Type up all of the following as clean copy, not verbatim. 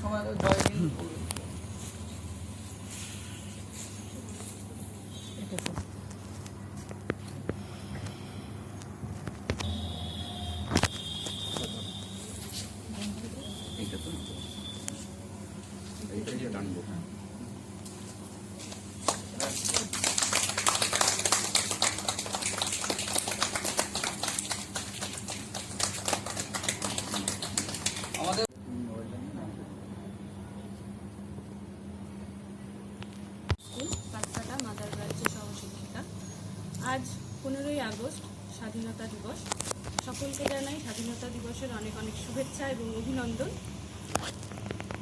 সময় জয় হিন্দ। আমাদের পাটকাটা মাদার ব্রাঞ্চের সহশিক্ষিকা। আজ 15ই আগস্ট স্বাধীনতা দিবস। সকলকে জানাই স্বাধীনতা দিবসের অনেক অনেক শুভেচ্ছা এবং অভিনন্দন।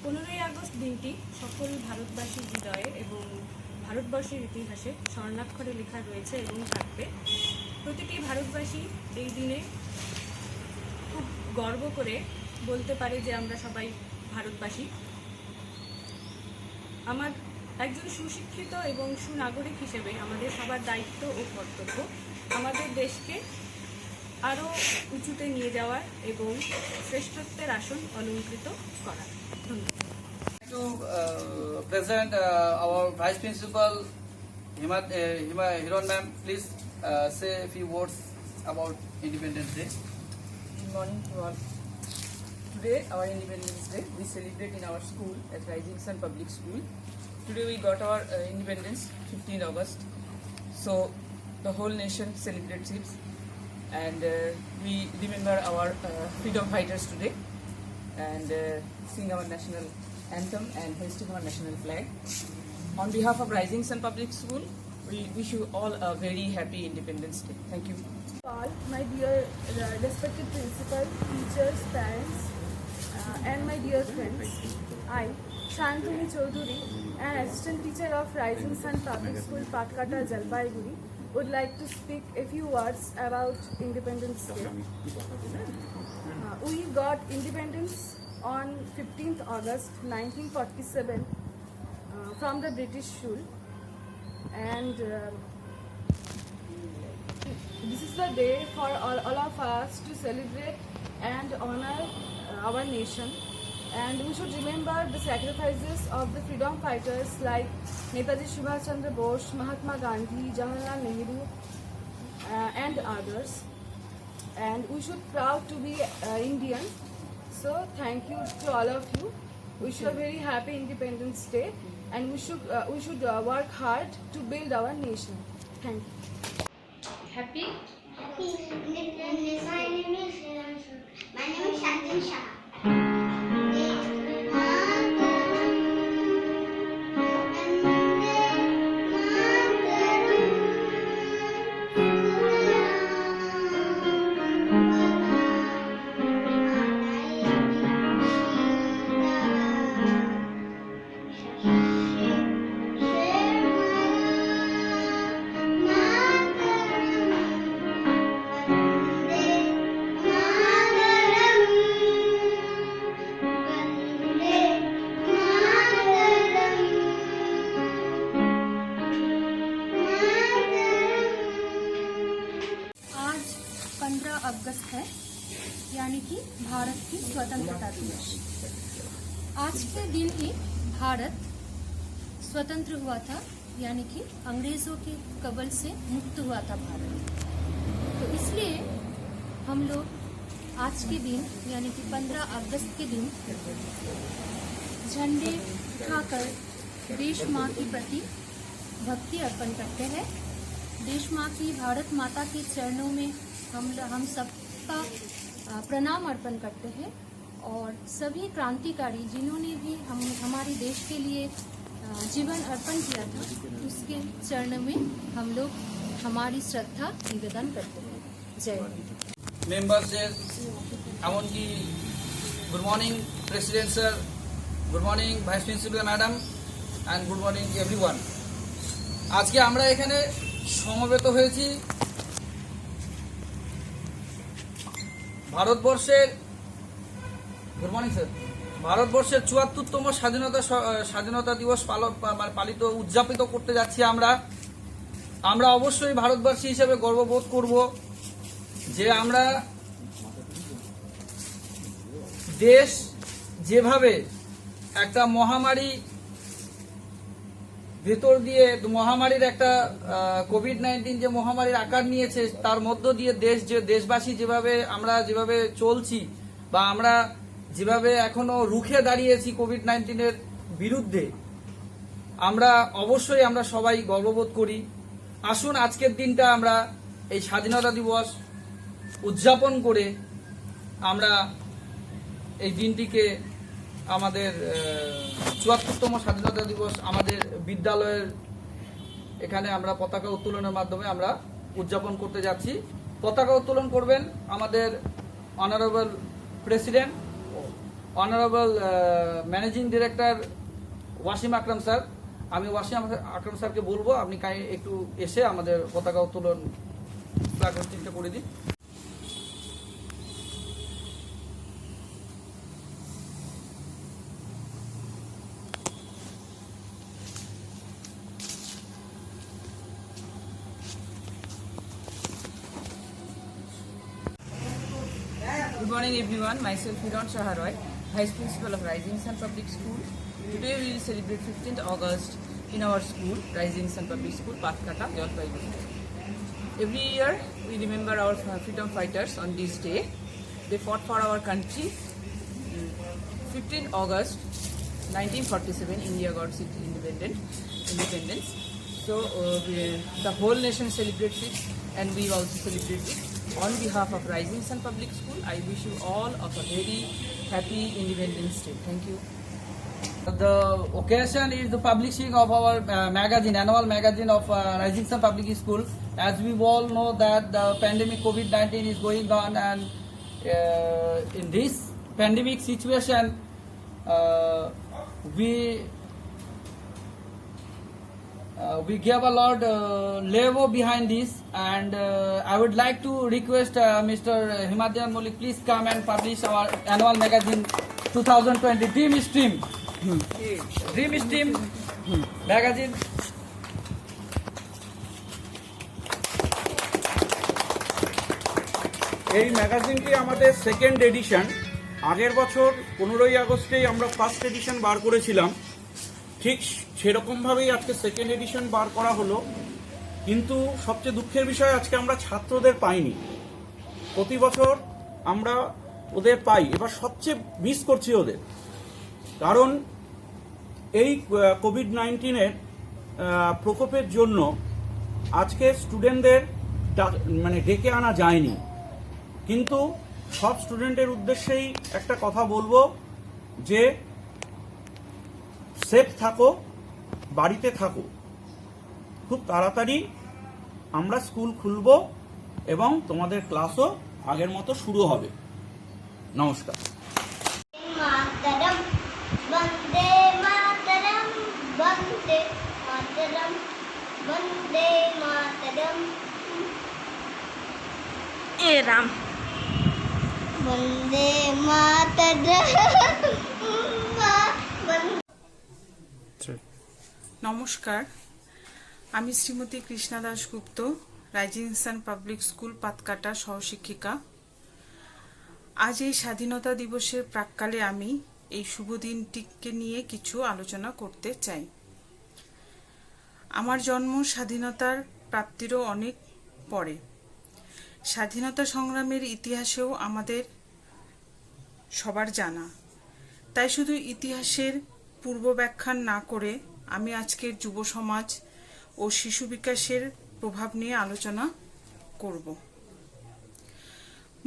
15ই আগস্ট দিনটি সকল ভারতবাসীর হৃদয়ে এবং ভারতবর্ষের ইতিহাসে স্বর্ণাক্ষরে লেখা রয়েছে এবং থাকবে। প্রতিটি ভারতবাসী এই দিনে খুব গর্ব করে বলতে পারে যে আমরা সবাই ভারতবাসী। আমার একজন সুশিক্ষিত এবং সুনাগরিক হিসেবে আমাদের সবার দায়িত্ব ও কর্তব্য আমাদের দেশকে আরও উঁচুতে নিয়ে যাওয়ার এবং শ্রেষ্ঠত্বের আসন অলঙ্কৃত করা। ধন্যবাদ। To present our Vice Principal Hiron ma'am, please say a few words about Independence Day. Good morning to all. Today, our Independence Day, we celebrate in our school at Rising Sun Public School. Today we got our independence, 15 August. So the whole nation celebrates it, and we remember our freedom fighters today, and sing our national anthem and hoisting our national flag. On behalf of Rising Sun Public School, we wish you all a very happy Independence Day. Thank you. All my dear respected principal, teachers, parents, and my dear friends, I, Shantuni Chaudhuri, an assistant teacher of Rising Sun Public School, Patkata, Jalpaiguri, would like to speak a few words about Independence Day. We got independence on 15th August 1947 from the British rule, and this is the day for all of us to celebrate and honor our nation, and we should remember the sacrifices of the freedom fighters like Netaji Subhash Chandra Bose, Mahatma Gandhi, Jawaharlal Nehru, and others. And we should proud to be Indian. So thank you to all of you. Wish you a very happy Independence Day, and we should work hard to build our nation. Thank you. Happy Independence. My name is Shantanu Shah. आज 15 अगस्त है, यानी कि भारत की स्वतंत्रता दिवस। आज के दिन ही भारत स्वतंत्र हुआ था, यानी कि अंग्रेजों के कबल से मुक्त हुआ था भारत। तो इसलिए हम लोग आज के दिन यानी कि 15 अगस्त के दिन झंडे उठाकर देश माँ के प्रति भक्ति अर्पण करते हैं। देश माँ की, भारत माता के चरणों में हम सबका प्रणाम अर्पण करते हैं, और सभी क्रांतिकारी जिन्होंने भी हमारे देश के लिए जीवन अर्पण किया था, उसके चरणों में हम लोग हमारी श्रद्धा निवेदन करते हैं। जय हिंद। মেম্বারদের এমনকি good morning president sir, good morning vice principal madam, and good morning everyone. আজকে আমরা এখানে সমবেত হয়েছি ভারতবর্ষের, গুড মর্নিং স্যার, ভারতবর্ষের ৭৪তম স্বাধীনতা দিবস পালিত উদযাপিত করতে যাচ্ছি। আমরা অবশ্যই ভারতবাসী হিসেবে গর্ববোধ করব যে আমরা দেশ যেভাবে একটা মহামারী ভেতর দিয়ে, মহামারীর একটা কোভিড-19 যে মহামারীর আকার নিয়েছে, তার মধ্য দিয়ে দেশবাসী যেভাবে চলছি বা আমরা যেভাবে এখনো রুখে দাঁড়িয়েছি কোভিড-19 বিরুদ্ধে, আমরা সবাই গর্ববোধ করি। আসুন আজকের দিনটা আমরা এই স্বাধীনতা দিবস উদযাপন করে আমরা এই দিনটিকে আমাদের ৭৪তম স্বাধীনতা দিবস আমাদের বিদ্যালয়ের এখানে আমরা পতাকা উত্তোলনের মাধ্যমে আমরা উদযাপন করতে যাচ্ছি। পতাকা উত্তোলন করবেন আমাদের honourable president, honourable managing director Wasim Akram sir. আমি ওয়াসিম আকরাম স্যারকে বলবো আপনি একটু এসে আমাদের পতাকা উত্তোলন ফ্ল্যাগ হোস্টিংটা করে দিন। Good morning everyone, myself Hiran Shaharoy, Vice Principal of Rising Sun Public School. Today we will celebrate 15th August in our school, Rising Sun Public School, Pathkata, Jalpaiguri. Every year we remember our freedom fighters on this day. They fought for our country. 15th August 1947, India got its independence. So the whole nation celebrates it and we also celebrate it. On behalf of Rising Sun Public School, I wish you all of a very happy Independence Day. Thank you. The occasion is the publishing of our annual magazine of Rising Sun Public School. As we all know that the pandemic COVID-19 is going on, and in this pandemic situation, we gave a lot labor behind this, and I would like to request Mr. Himadyan Malik, please come and publish our annual magazine 2020 Dream Stream magazine. এই ম্যাগাজিনটি আমাদের second addition. আগের বছর 15ই আগস্টেই আমরা first addition বার করেছিলাম, ঠিক সেরকমভাবেই আজকে second addition বার করা হলো। কিন্তু সবচেয়ে দুঃখের বিষয় আজকে আমরা ছাত্রদের পাইনি। প্রতি বছর আমরা ওদের পাই, এবার সবচেয়ে মিস করছি ওদের, কারণ এই কোভিড-19 প্রকোপের জন্য আজকে স্টুডেন্টদের ডেকে আনা যায়নি। কিন্তু সব স্টুডেন্টের উদ্দেশ্যেই একটা কথা বলবো যে সেফ থাকো, বাড়িতে থাকো। খুব তাড়াতাড়ি আমরা স্কুল খুলব এবং তোমাদের ক্লাসও আগের মতো শুরু হবে। নমস্কার। মাতরম বন্দে মাতরম, বন্দে মাতরম, বন্দে মাতরম। এ রাম। বন্দে মাতরম। নমস্কার, আমি Shrimati Krishna Dasgupta, Rising Sun Public School Patkata সহশিক্ষিকা। আজ এই স্বাধীনতা দিবসের প্রাক্কালে আমি এই শুভ দিনটিকে নিয়ে কিছু আলোচনা করতে চাই। আমার জন্ম স্বাধীনতার প্রাপ্তিরও অনেক পরে। স্বাধীনতা সংগ্রামের ইতিহাসেও আমাদের সবার জানা, তাই শুধু ইতিহাসের পূর্ব ব্যাখ্যান না করে আমি আজকের যুব সমাজ ও শিশু বিকাশের প্রভাব নিয়ে আলোচনা করব।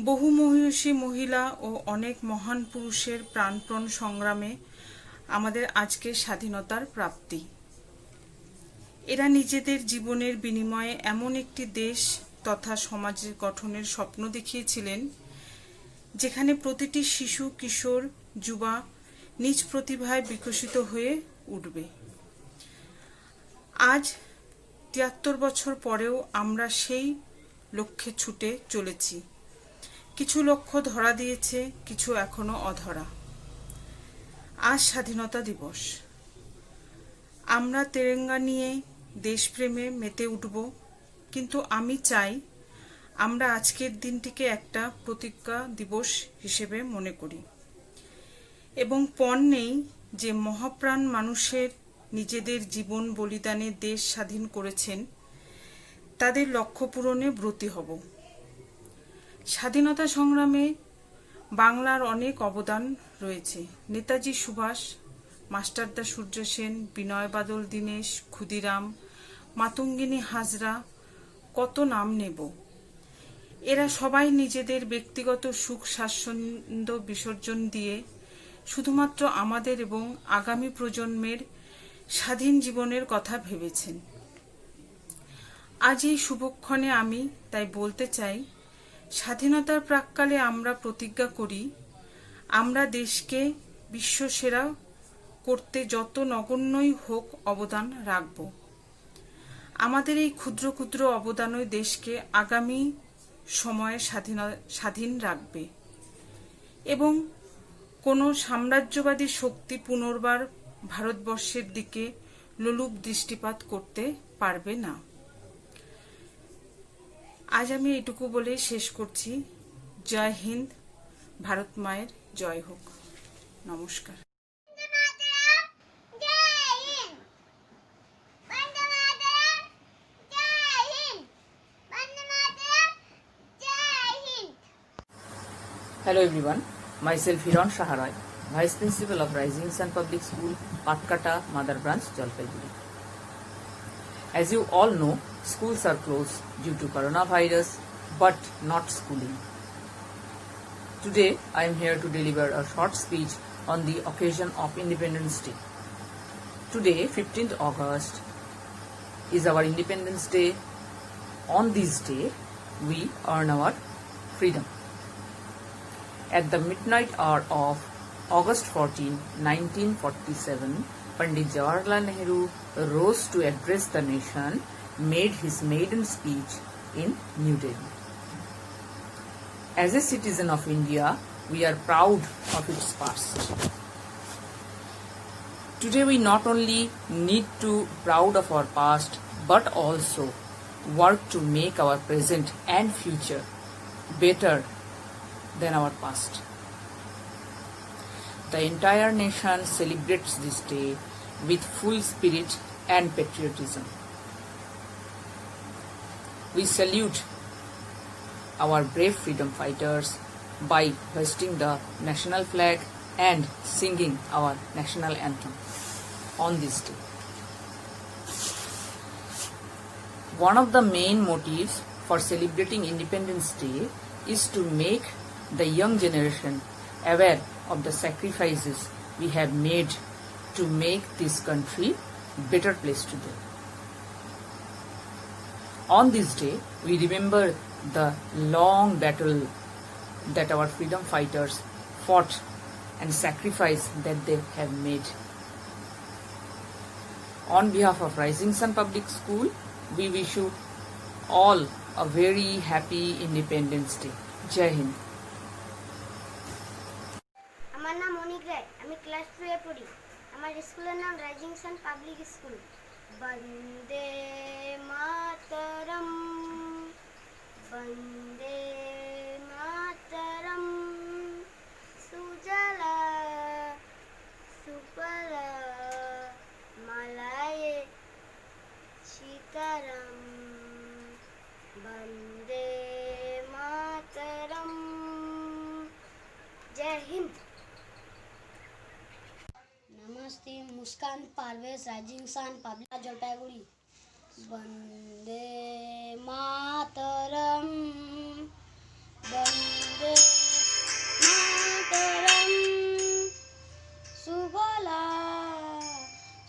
বহু মহিষী মহিলা ও অনেক মহান পুরুষের প্রাণপণ সংগ্রামে আমাদের আজকের স্বাধীনতার প্রাপ্তি। এরা নিজেদের জীবনের বিনিময়ে এমন একটি দেশ তথা সমাজ গঠনের স্বপ্ন দেখিয়েছিলেন, যেখানে প্রতিটি শিশু, কিশোর, যুবা নিজ প্রতিভায় বিকশিত হয়ে উঠবে। আজ ৭৩ বছর পরেও আমরা সেই লক্ষ্যে ছুটে চলেছি। কিছু লক্ষ্য ধরা দিয়েছে, কিছু এখনো অধরা। আজ স্বাধীনতা দিবস। আমরা তেরেঙ্গা নিয়ে দেশপ্রেমে মেতে উঠব, কিন্তু আমি চাই আমরা আজকের দিনটিকে একটা প্রতিজ্ঞা দিবস হিসেবে মনে করি এবং পণ নেই যে মহাপ্রাণ মানুষের নিজেদের জীবন বলিদানে দেশ স্বাধীন করেছেন তাদের লক্ষ্য পূরণে ব্রতী হব। স্বাধীনতা সংগ্রামে বাংলার অনেক অবদান রয়েছে। নেতাজি সুভাষ, মাস্টারদা সূর্য সেন, বিনয় বাদল দীনেশ, ক্ষুদিরাম, মাতঙ্গিনী হাজরা, কত নাম নেব। এরা সবাই নিজেদের ব্যক্তিগত সুখ স্বাচ্ছন্দ্য বিসর্জন দিয়ে শুধুমাত্র আমাদের এবং আগামী প্রজন্মের স্বাধীন জীবনের কথা ভেবেছেন। আজ এই শুভক্ষণে আমি তাই বলতে চাই, স্বাধীনতার প্রাক্কালে আমরা প্রতিজ্ঞা করি আমরা দেশকে বিশ্বসেরা করতে যত নগণ্যই হোক অবদান রাখব। আমাদের এই ক্ষুদ্র ক্ষুদ্র অবদানই দেশকে আগামী সময়ে স্বাধীন রাখবে এবং কোনো সাম্রাজ্যবাদী শক্তি পুনর্বার ভারতবর্ষের দিকে লোলুপ দৃষ্টিপাত করতে পারবে না। আজ আমি এটুকু বলে শেষ করছি। জয় হিন্দ, ভারত মায়ের জয় হোক। নমস্কার। Hello everyone, myself Hiran Shaharay, Vice Principal of Rising Sun Public School, Patkata, Mother Branch, Jalpaiguri. As you all know, schools are closed due to coronavirus, but not schooling. Today, I am here to deliver a short speech on the occasion of Independence Day. Today, 15th August, is our Independence Day. On this day, we earn our freedom. At the midnight hour of August 14, 1947, Pandit Jawaharlal Nehru rose to address the nation, made his maiden speech in New Delhi. As a citizen of India, we are proud of its past. Today we not only need to be proud of our past, but also work to make our present and future better than our past. The entire nation celebrates this day with full spirit and patriotism. We salute our brave freedom fighters by hoisting the national flag and singing our national anthem on this day. One of the main motives for celebrating Independence Day is to make the young generation aware of the sacrifices we have made to make this country a better place to live. On this day, we remember the long battle that our freedom fighters fought and sacrifice that they have made. On behalf of Rising Sun Public School, we wish you all a very happy Independence Day. Jai Hind. আমার নাম অনিক রায়, আমি class 2 এ পড়ি। আমার স্কুলের নাম rising Sun Public school. বন্দে মাতরম, বন্দে মাতরম, সুজলা সুফলা মালায়ে সীতারাম, বন্দে মাতরম। जय हिंद। नमस्ते, मुस्कान Parvez, rising sun public Jalpaiguri. Vande Mataram, Vande Mataram, Suphala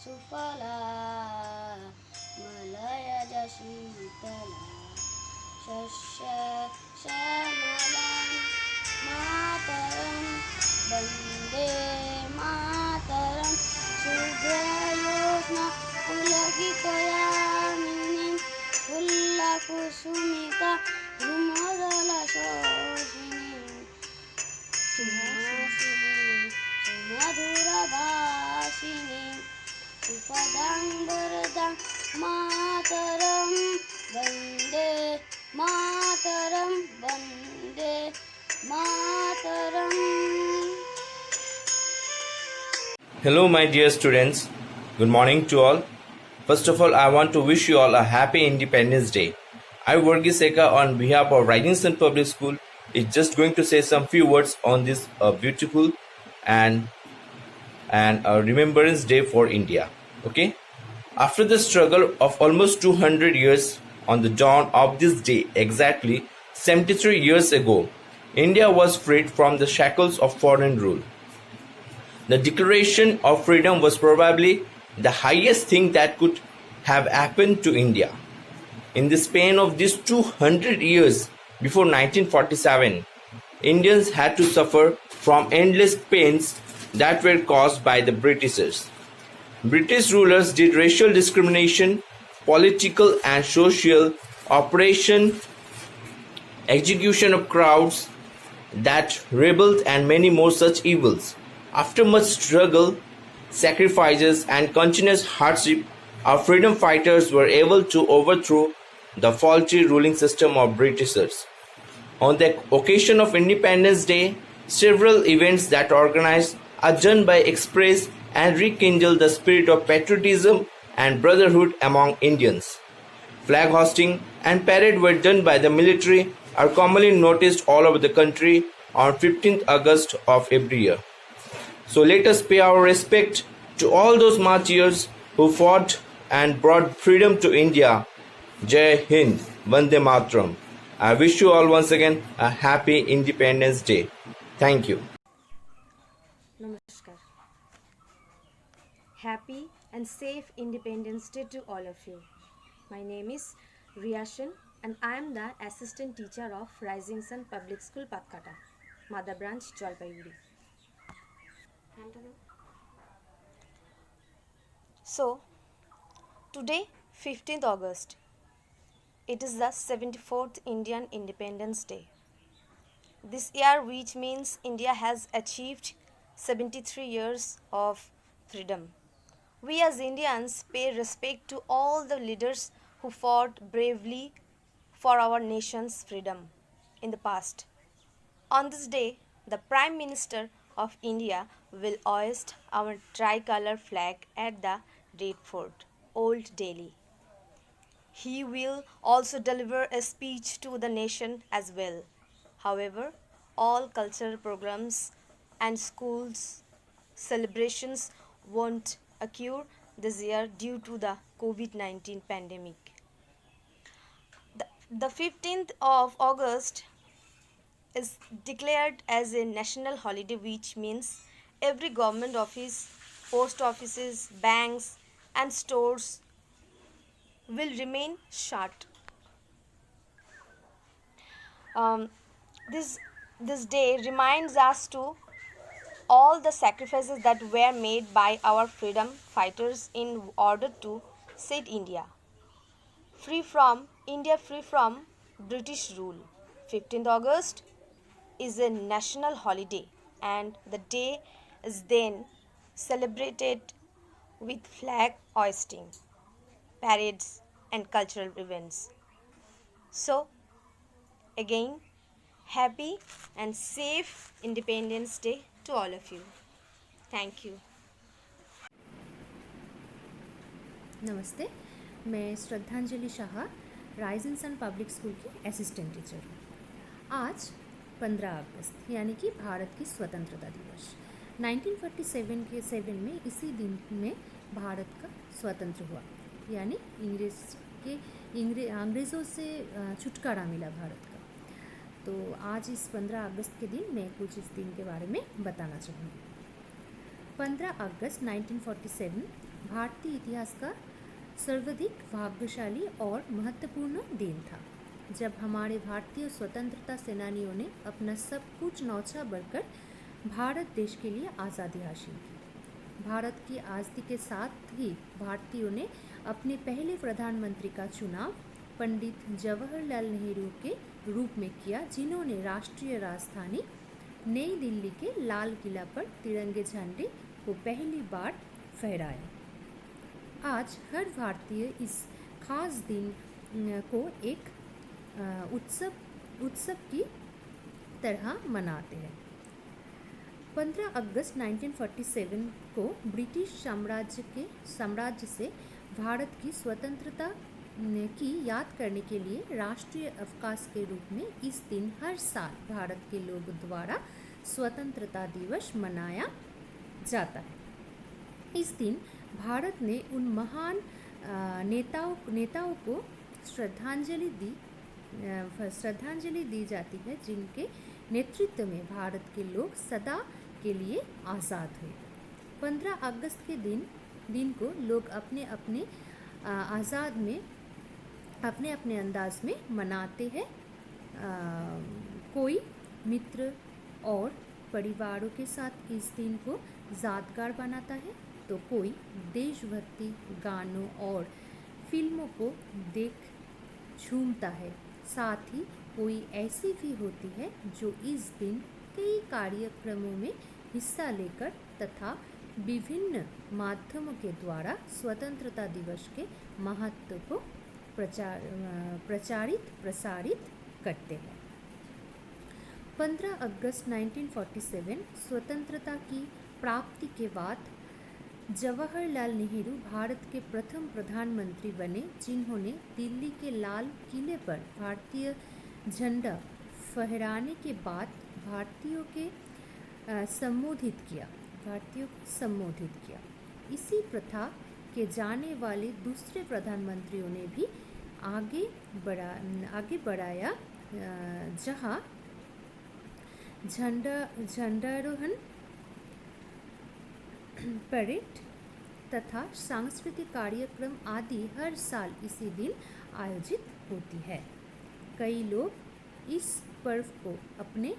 Suphala मलयज Sheetla, शस्य श्यामलां मातरम, वंदे मातरम, शुभ्रयोत्स्ना पुलकितयामिनीं, फुल्लकुसुमिता धूमदलशोभिनीं, सुहासिनीं सुमधुरभाषिणीं, सुपदां वरदां मातरं, वन्दे मातरं, Vande Mataram. Hello, my dear students. Good morning to all. First of all, I want to wish you all a happy Independence Day. I, Varghese Seka, on behalf of Rising Sun Public School, is just going to say some few words on this beautiful and a Remembrance Day for India. Okay? After the struggle of almost 200 years, on the dawn of this day, exactly 73 years ago, India was freed from the shackles of foreign rule. The Declaration of Freedom was probably the highest thing that could have happened to India. In the span of these 200 years before 1947, Indians had to suffer from endless pains that were caused by the Britishers. British rulers did racial discrimination, political and social oppression, execution of crowds that rebelled, and many more such evils. After much struggle, sacrifices, and continuous hardship, our freedom fighters were able to overthrow the faulty ruling system of Britishers. On the occasion of Independence Day, several events that are organized are done by express and rekindle the spirit of patriotism and brotherhood among Indians. Flag hosting and parade were done by the military are commonly noticed all over the country on 15th August of every year. So let us pay our respect to all those martyrs who fought and brought freedom to India. Jai Hind, Vande Mataram. I wish you all once again a happy Independence Day. Thank you. Namaskar. Happy and safe Independence Day to all of you. My name is Riyashan and I am the assistant teacher of Rising Sun Public School Patkata, Mother Branch, Jalpaiguri. So, today 15th August, it is the 74th Indian Independence Day. This year, which means India has achieved 73 years of freedom. We as Indians pay respect to all the leaders who fought bravely for our nation's freedom in the past. On this day, the Prime Minister of India will hoist our tricolor flag at the Red Fort, Old Delhi. He will also deliver a speech to the nation as well. However, all cultural programs and schools celebrations won't occur this year due to the COVID-19 pandemic. The 15th of August is declared as a national holiday, which means every government office, post offices, banks and stores will remain shut. This day reminds us to all the sacrifices that were made by our freedom fighters in order to set India free from British rule. 15th August is a national holiday and the day is then celebrated with flag hoisting, parades and cultural events. So, again, happy and safe Independence Day to all of you. Thank you. नमस्ते, मैं Shraddhanjali Shah rising sun public school की assistant teacher हूँ। आज 15 अगस्त यानी कि भारत की स्वतंत्रता दिवस 1947 में इसी दिन में भारत का स्वतंत्र हुआ, यानी अंग्रेज़ों से छुटकारा मिला भारत का। तो आज इस 15 अगस्त के दिन मैं कुछ इस दिन के बारे में बताना चाहूँगी। 15 अगस्त 1947 भारतीय इतिहास का सर्वाधिक भाग्यशाली और महत्वपूर्ण दिन था, जब हमारे भारतीय स्वतंत्रता सेनानियों ने अपना सब कुछ न्यौछावर बढ़कर भारत देश के लिए आज़ादी हासिल की। भारत की आज़ादी के साथ ही भारतीयों ने अपने पहले प्रधानमंत्री का चुनाव पंडित जवाहरलाल नेहरू के रूप में किया, जिन्होंने राष्ट्रीय राजधानी नई दिल्ली के लाल किला पर तिरंगे झंडे को पहली बार फहराया। आज हर भारतीय इस खास दिन को एक उत्सव की तरह मनाते हैं। 15 अगस्त 1947 को ब्रिटिश साम्राज्य से भारत की स्वतंत्रता की याद करने के लिए राष्ट्रीय अवकाश के रूप में इस दिन हर साल भारत के लोगों द्वारा स्वतंत्रता दिवस मनाया जाता है। इस दिन भारत ने उन महान नेताओं को श्रद्धांजलि दी जाती है जिनके नेतृत्व में भारत के लोग सदा के लिए आज़ाद हुए। 15 अगस्त के दिन को लोग अपने अपने अंदाज में मनाते हैं। कोई मित्र और परिवारों के साथ इस दिन को यादगार बनाता है, तो कोई देशभक्ति गानों और फिल्मों को देख झूमता है। साथ ही कोई ऐसी भी होती है जो इस दिन कई कार्यक्रमों में हिस्सा लेकर तथा विभिन्न माध्यमों के द्वारा स्वतंत्रता दिवस के महत्व को प्रसारित करते हैं। 15 अगस्त 1947 स्वतंत्रता की प्राप्ति के बाद जवाहरलाल नेहरू भारत के प्रथम प्रधानमंत्री बने, जिन्होंने दिल्ली के लाल किले पर भारतीय झंडा फहराने के बाद भारतीयों को संबोधित किया। इसी प्रथा के जाने वाले दूसरे प्रधानमंत्रियों ने भी आगे बढ़ाया, जहां झंडारोहण, परेड तथा सांस्कृतिक कार्यक्रम आदि हर साल इसी दिन आयोजित होती है। कई लोग इस पर्व को अपने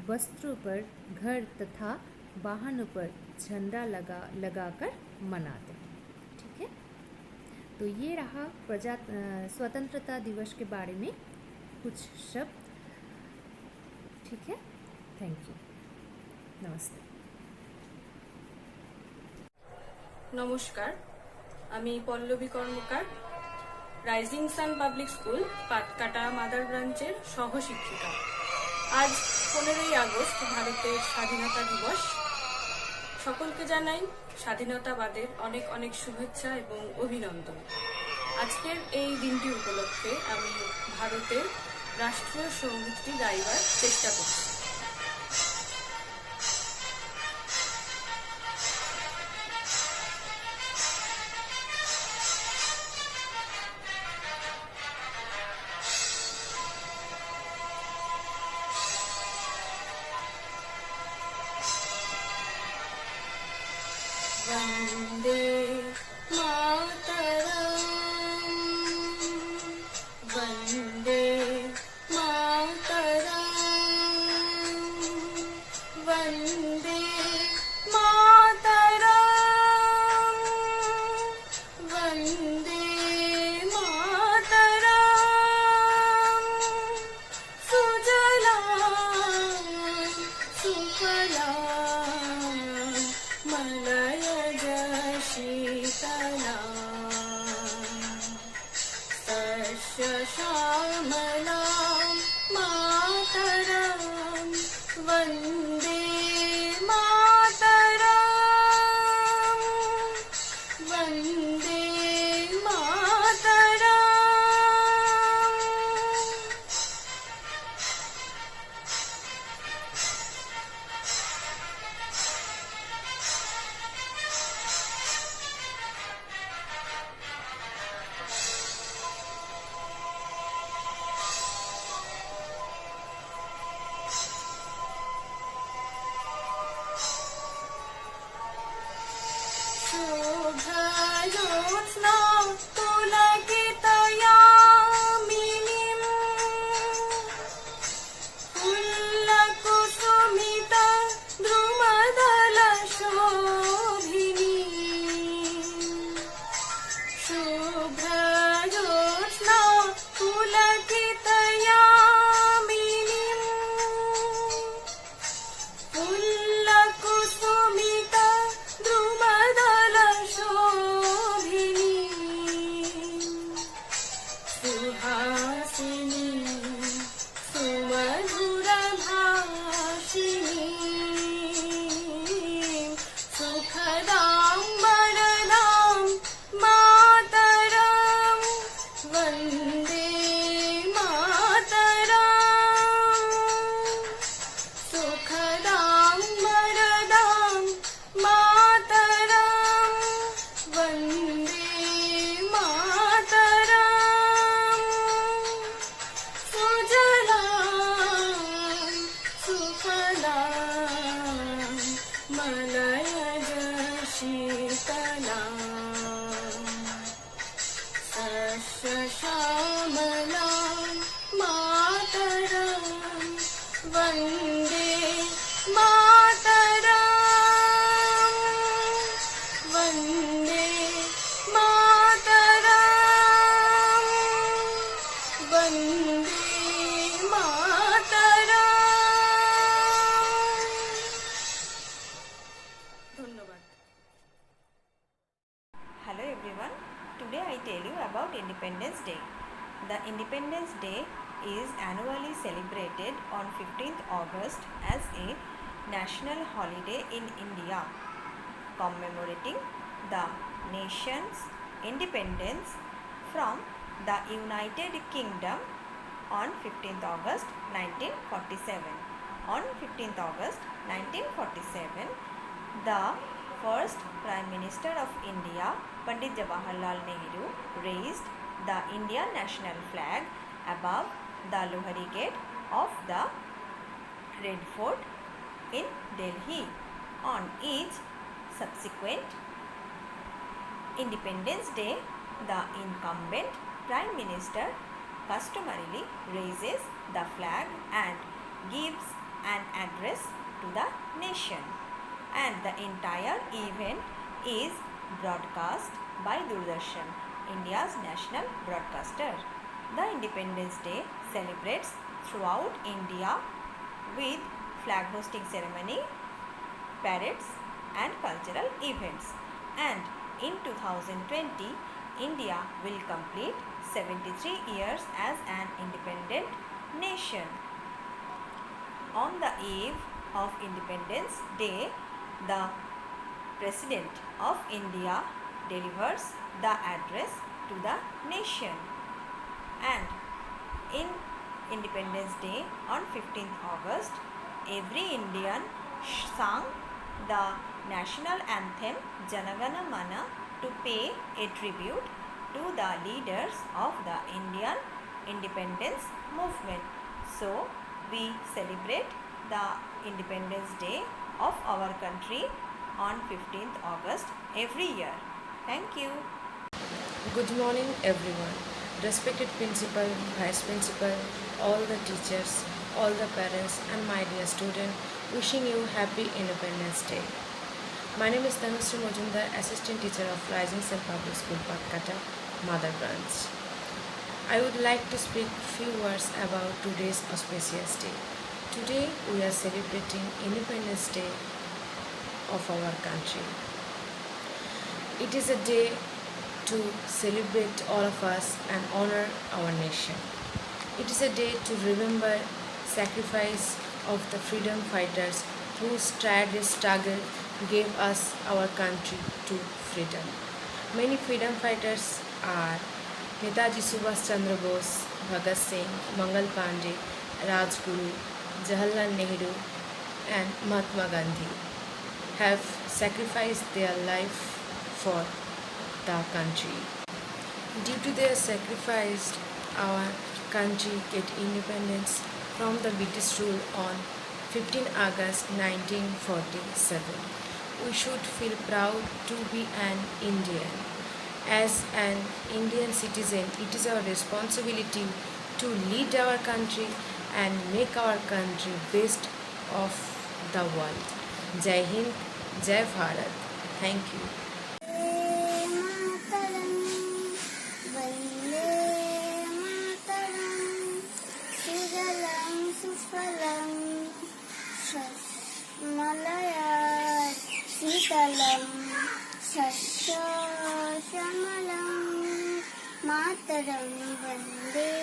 वस्त्रों पर, घर तथा वाहनों पर झंडा लगाकर मनाते हैं। ठीक है, तो ये रहा स्वतंत्रता दिवस के बारे में कुछ शब्द। ठीक है, थैंक यू, नमस्ते। নমস্কার, আমি Pallavi Karmakar, Rising Sun Public School Patkata mother ব্রাঞ্চের সহশিক্ষিকা। আজ 15ই আগস্ট ভারতের স্বাধীনতা দিবস। সকলকে জানাই স্বাধীনতাবাদের অনেক অনেক শুভেচ্ছা এবং অভিনন্দন। আজকের এই দিনটি উপলক্ষে আমি ভারতের রাষ্ট্রীয় সঙ্গীতটি গাইবার চেষ্টা করছি। वंदे मातरम, वंदे मातरम, वंदे मातरम, वंदे मातरम। सुजलां सुफलां मलयज शीतलां, सस्य श्यामलां मातरं, वन्दे मातरं, वन्दे मातरम्। शुभ्रज्योत्स्ना पुलकितयामिनीं, फुल्लकुसुमित द्रुमदलशोभिनीं। शुभ्रज्योत्स्ना पुलकितयामिनीं, फुल्लकुसुमित द्रुमदलशोभिनीं। वन्दे मातरम् वन्दे मातरम् ধন্যবাদ। Hello everyone. Today I tell you about Independence Day. The Independence Day is annually celebrated on 15th August as a national holiday in India, commemorating the nation's independence from the United Kingdom on 15th August 1947. On 15th August 1947, the first Prime Minister of India, Pandit Jawaharlal Nehru, raised the Indian national flag above the Lohari Gate of the Red Fort in Delhi. On each subsequent Independence Day, the incumbent Prime Minister customarily raises the flag and gives an address to the nation, and the entire event is broadcast by Doordarshan, India's national broadcaster. The Independence Day celebrates throughout India with flag hosting ceremony, parades and cultural events, and in 2020 India will complete 73 years as an independent nation. On the eve of Independence Day, the President of India delivers the address to the nation, and in Independence Day on 15th August, every Indian sang the national anthem Jana Gana Mana to pay a tribute to the leaders of the Indian independence movement. So we celebrate the Independence Day of our country on 15th August every year. Thank you. Good morning everyone. Respected principal, vice principal, all the teachers, all the parents and my dear student, wishing you happy Independence Day. My name is Tanushree Majumdar, assistant teacher of Rising Sun Public School, Patkata, Mother Branch. I would like to speak few words about today's auspicious day. Today we are celebrating Independence Day of our country. It is a day to celebrate all of us and honor our nation. It is a day to remember sacrifice of the freedom fighters whose tireless struggle gave us our country to freedom. Many freedom fighters are Netaji Subhash Chandra Bose, Bhagat Singh, Mangal Pandey, Rajguru, Jawaharlal Nehru and Mahatma Gandhi have sacrificed their life for the country. Due to their sacrifice, our country get independence from the British rule on 15 August 1947. We should feel proud to be an Indian. As an Indian citizen, it is our responsibility to lead our country and make our country best of the world. Jai Hind, Jai Bharat. Thank you. शीतलं शस्यश्यामलं मातरं वन्दे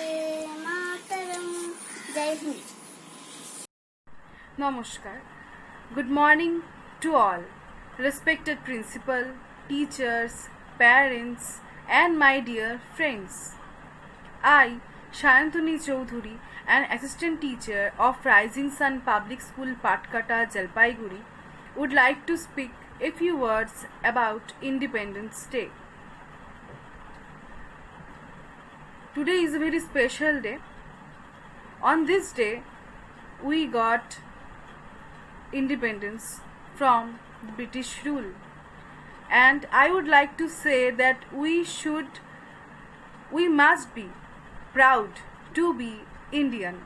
मातरं। जय Hind. Namaskar. Good morning to all. Respected principal, teachers, parents and my dear friends. I, Shayantuni Choudhury, an assistant teacher of Rising Sun Public School, Patkata, Jalpaiguri, would like to speak a few words about Independence Day. Today is a very special day. On this day, we got independence from the British rule, and I would like to say that we must be proud to be Indian.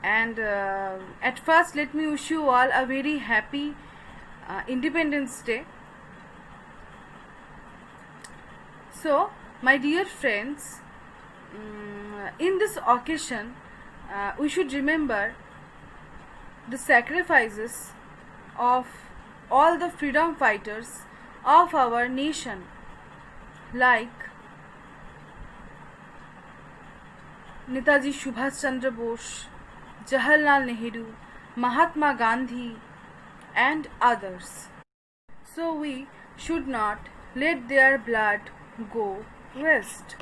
And at first, let me wish you all a very happy Independence Day. So, my dear friends, in this occasion, we should remember the sacrifices of all the freedom fighters of our nation, like Netaji Subhash Chandra Bose, Jawaharlal Nehru, Mahatma Gandhi, and others. So we should not let their blood go waste.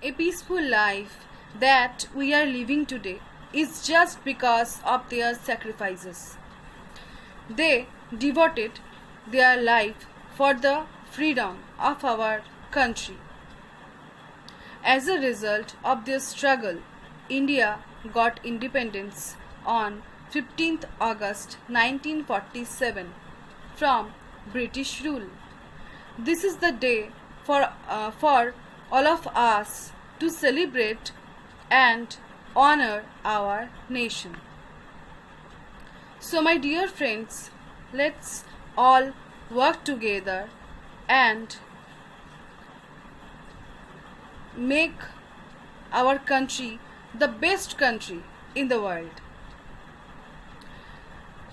A peaceful life that we are living today is just because of their sacrifices. They devoted their life for the freedom of our country. As a result of their struggle, India got independence on 15th August 1947 from British rule. This is the day for all of us to celebrate and honor our nation. So my dear friends, let's all work together and make our country the best country in the world.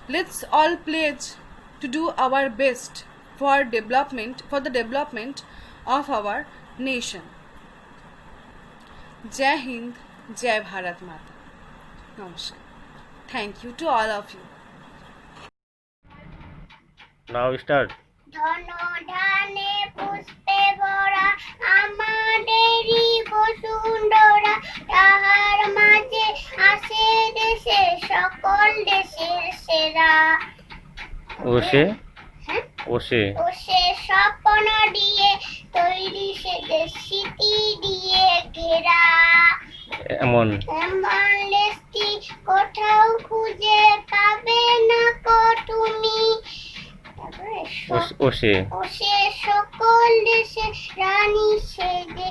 Let's all pledge to do our best for the development of our nation. Jai Hind, Jai Bharat Mata. Namaskar. Thank you to all of you. Now start. ধনধানে পুষ্পে ভরা আমাদেরই বসুন্ধরা, তাহার মাঝে আসে দেশে সকল দেশের সেরা। ওসে ওসে ওসে স্বপ্ন দিয়ে তৈরি সে দেশ স্মৃতি দিয়ে ঘেরা। এমন দেশটি কোথাও খুঁজে পাবে না কো তুমি। ওসে ওসে সকল দেশে রানী সে যে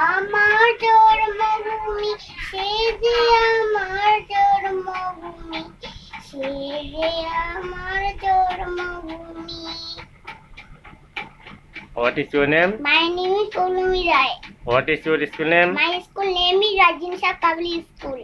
আমার জন্মভূমি, সে যে আমার জন্মভূমি, সে যে আমার জন্মভূমি। What is your name? My name is Polumi Rai. What is your school name? My school name is Rajinsha Public School.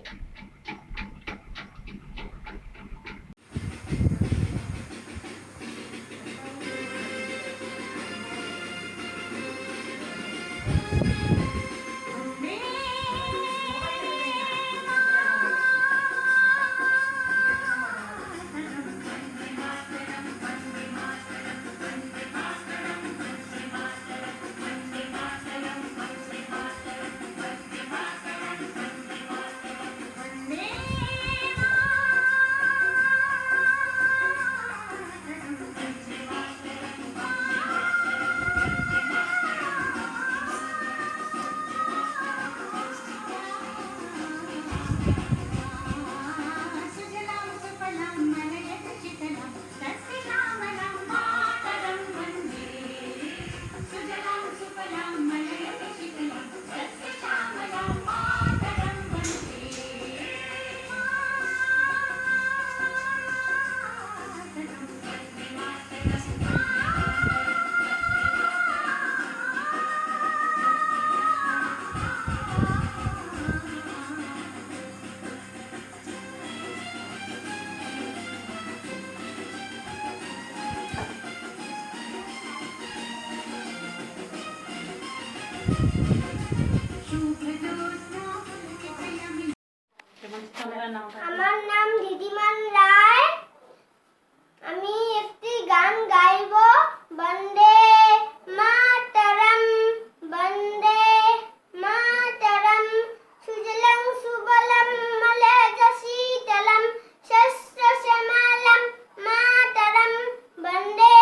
আমার নাম দিদিমান রায়। আমি একটি গান গাইব। বন্দে মাতরম, বন্দে মাতরম, সুজলাং সুবলম মলয়জ শীতলম, শস্য শ্যামলম মাতরম, বন্দে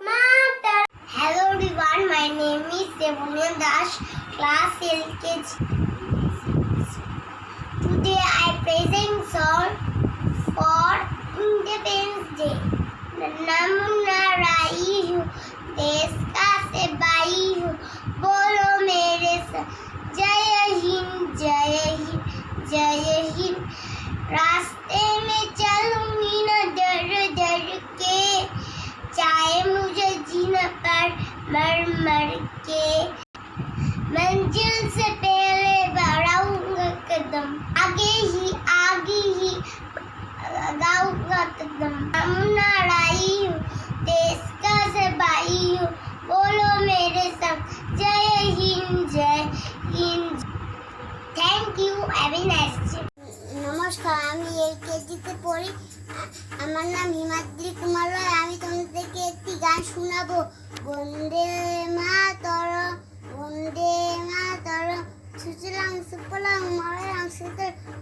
মাতরম। Hello everyone, my name is Devonian Das, class LKG. Today I present song for Independence Day. नमूना राई हूँ, देश का सेवाई हूँ, बोलो मेरे साथ जय हिंद जय हिंद जय हिंद। रास्ते में चलूंगी न डर डर के, चाहे मुझे जीना पर मर मर के। मंजिल से पहले बढ़ाऊंगा कदम, आगे ही गाऊंगा कदम। लड़ाई हूँ, देश का सिपाही हूँ, बोलो मेरे संग जय हिंद जय हिंद। Thank you, have a nice day. নমস্কার, আমি এলকেজিতে পড়ি। আমার নাম হিমাদ্রি কুমার রায়। আমি তোমাদেরকে একটি গান শোনাবো। বন্দে মাতরম, বন্দে মাতরম, সুজলাং সুফলাং মলয়ং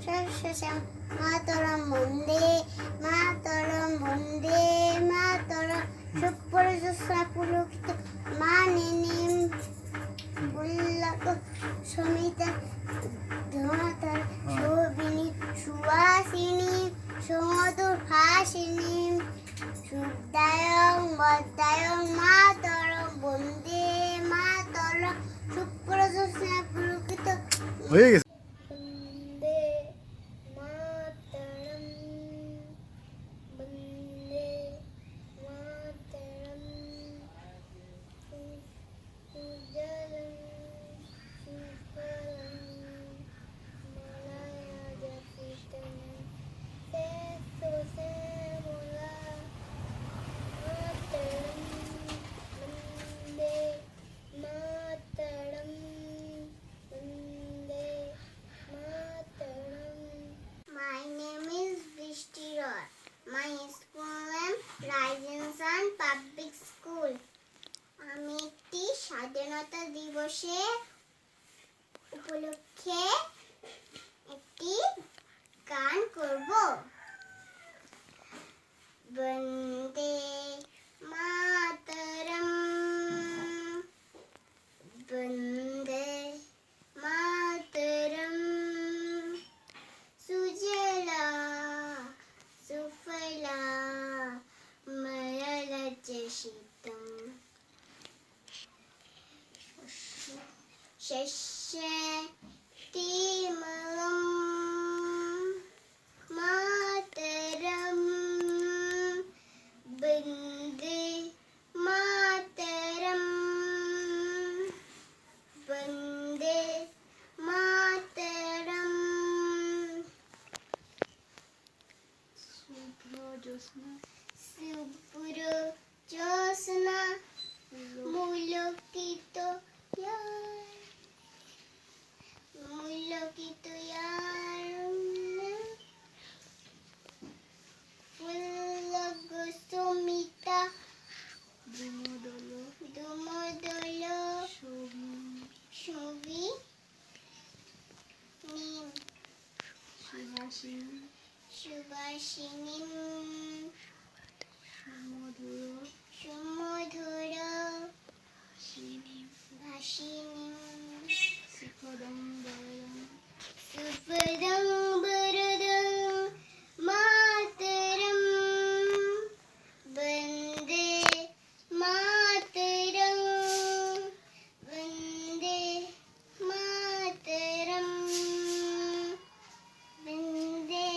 শস্যশ্যামলাং মাতরম। বন্দে মাতরম, বন্দে মাতরম, সুপ্রজস্রা পুলকিত মানিনীম পুল্লক সমিতা ধমাতার শোভিনী সুবাসিনী সুমধুর ভাসিনী সুখদায়ং বদায়ং মাতরম। বন্দে মাতরম, সুপ্রজস্রা পুলকিত হয়ে গেছে। বন্দে মাতরম, বন্দে মাতরম, সুজলাং সুফলাং মলয়জ শিতলাং শ্যামলাং মাতরম। বন্দে মাতরম, বন্দে মাতরম। My name is Vrishti Roy. My school name Rising Sun Public School. আমি একটি স্বাধীনতা দিবসে উপলক্ষে একটি গান করব। বন্দে মাতরম, বন্দে মাতরম, সুজলা সুফলা মলয়জ শিতলাং শস্যশ্যামলাং মাতরম। বন্দে মাতরম, বন্দে মাতরম। শুভ্র জ্যোৎস্না মুলকিত পুল্লক সমিতা দুমদল শোভিনী সুবাসিনী সুমধুর ভাসিনী সুফলং বরদং মাতরম। বন্দে মাতরম, বন্দে মাতরম, বন্দে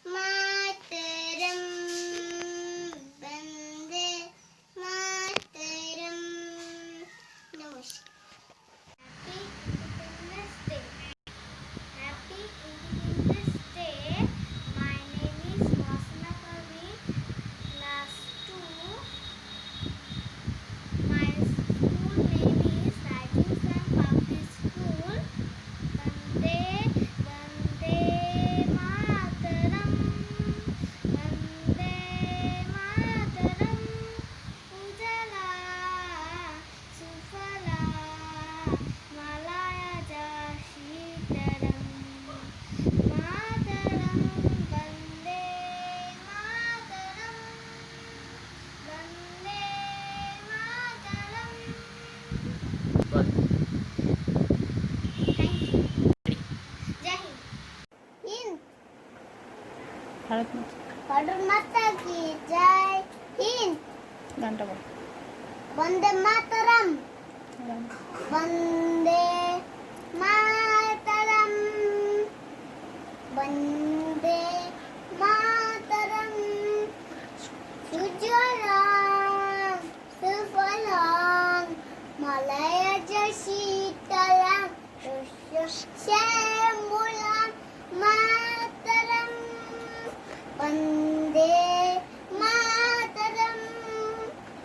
মাতরম, বন্দে মাতরম। নমস্কার। Happy Independence Day. My name is Mosna Kavi, class 2. My school name is Rising Sun Public School. Bande Bande Mataram, Bande Mataram, Ujala Sufala Malaya Shitaram Mataram. Bande Mataram, Bande Mataram. Thank you. Jai Hind. Hind. Bharat মাতা কি জয় হিন্দ। গানটা বল। বন্দে মাতরম, বন্দে মাতরম, বন্দে মাতরম, সুজলাং সুফলাং মলয়জ শীতলাং শ্যামলাং মাতরম বন্দে মাতরম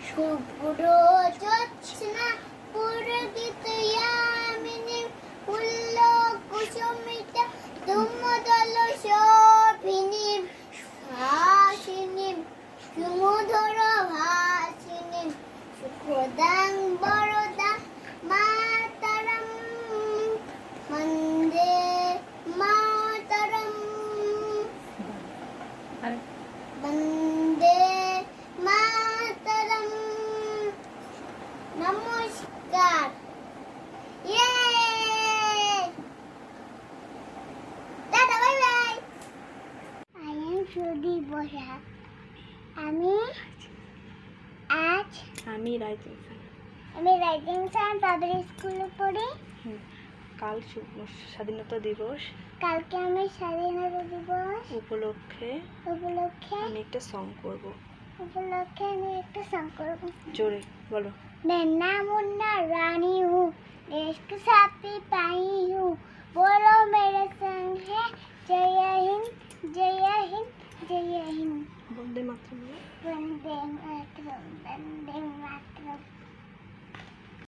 শুভ্র জ্যোৎস্না পুরদিত ইয়ামিনীং উল্লকুসুমিত দুমদল শোভিনীং সুহাসিনীং সুমধুর ভাসিনীং সুখদাং বরদাং মাতরম বন্দে মাতরম বন্দে মাতরম নমস্কার ইয়ে tata bye bye I am সুদী বসা আমি রাইজিংসন public স্কুলে পড়ি কাল স্বাধীনতা দিবস কালকে আমি স্বাধীনতা দিবস উপলক্ষে আমি একটা সং করব। আমি একটা সং করব। জোরে বলো। नन्ना मुन्ना रानी हूँ देश के साथ पाई हूँ बोलो मेरे संग है जय हिंद जय हिंद जय हिंद বন্দে মাতরম। वंदे मातरम वंदे मातरम